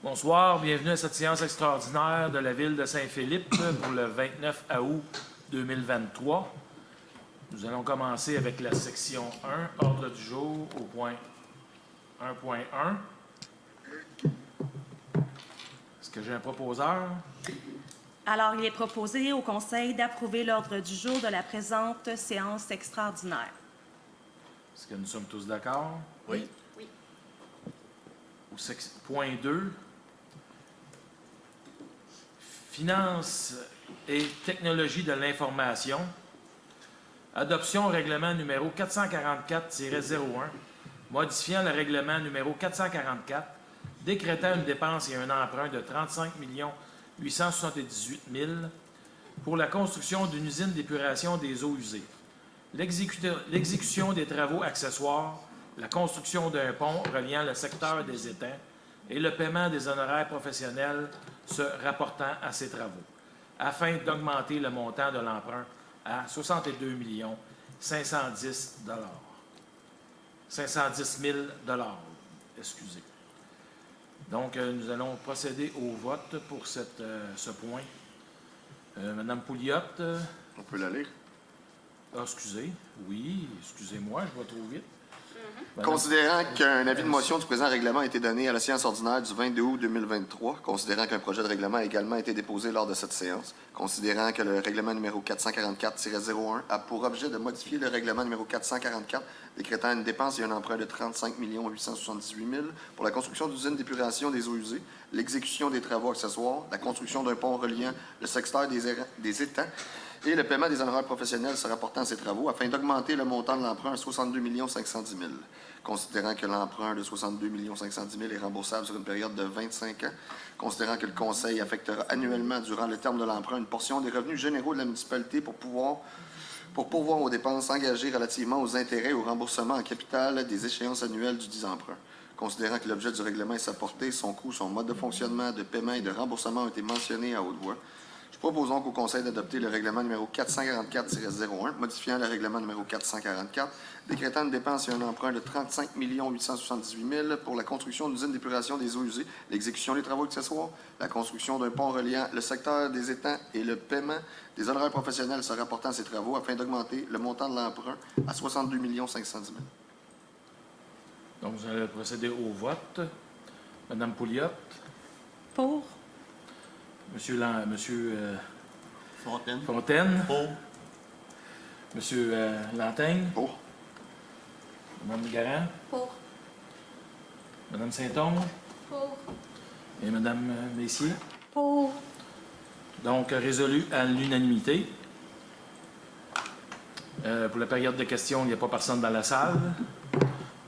Bonsoir, bienvenue à cette séance extraordinaire de la ville de Saint-Philippe pour le 29 août 2023. Nous allons commencer avec la section 1, ordre du jour, au point 1.1. Est-ce que j'ai un proposeur? Alors, il est proposé au Conseil d'approuver l'ordre du jour de la présente séance extraordinaire. Est-ce que nous sommes tous d'accord? Oui. Point 2. Finances et technologie de l'information. Adoption règlement numéro 444-01, modifiant le règlement numéro 444, décrétant une dépense et un emprunt de 35 878 000 pour la construction d'une usine d'épuration des eaux usées, l'exécution des travaux accessoires, la construction d'un pont reliant le secteur des étangs et le paiement des honoraires professionnels se rapportant à ces travaux, afin d'augmenter le montant de l'emprunt à 62 510 000 excusez. Donc, nous allons procéder au vote pour ce point. Madame Pouliot. On peut la lire. Ah, excusez. Oui, excusez-moi, je vais trop vite. Considérant qu'un avis de motion du présent règlement a été donné à la séance ordinaire du 22 août 2023, considérant qu'un projet de règlement a également été déposé lors de cette séance, considérant que le règlement numéro 444-01 a pour objet de modifier le règlement numéro 444 décrétant une dépense et un emprunt de 35 878 000 pour la construction d'usines d'épuration des eaux usées, l'exécution des travaux accessoires, la construction d'un pont reliant le secteur des étangs et le paiement des honoraires professionnels se rapportant à ces travaux afin d'augmenter le montant de l'emprunt à 62 510 000. Considérant que l'emprunt de 62 510 000 est remboursable sur une période de 25 ans, considérant que le Conseil affectera annuellement durant le terme de l'emprunt une portion des revenus généraux de la municipalité pour pourvoir aux dépenses engagées relativement aux intérêts et au remboursement en capital des échéances annuelles du dit emprunt. Considérant que l'objet du règlement et sa portée, son coût, son mode de fonctionnement, de paiement et de remboursement ont été mentionnés à haute voix, proposons qu'au Conseil d'adopter le règlement numéro 444-01, modifiant le règlement numéro 444, décrétant une dépense et un emprunt de 35 878 000 pour la construction d'une usine d'épuration des eaux usées, l'exécution des travaux accessoires, la construction d'un pont reliant le secteur des étangs et le paiement des honoraires professionnels se rapportant à ces travaux afin d'augmenter le montant de l'emprunt à 62 510 000. Donc, vous allez procéder au vote. Madame Pouliot. Pour. Monsieur Fontaine. Pour. Monsieur Lantaigne. Pour. Madame Garand. Pour. Madame Saint-Onge. Pour. Et Madame Messier. Pour. Donc, résolu à l'unanimité. Pour la période de questions, il n'y a pas personne dans la salle.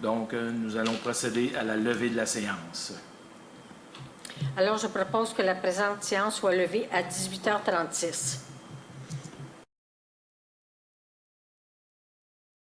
Donc, nous allons procéder à la levée de la séance. Alors, je propose que la présente séance soit levée à 18h36.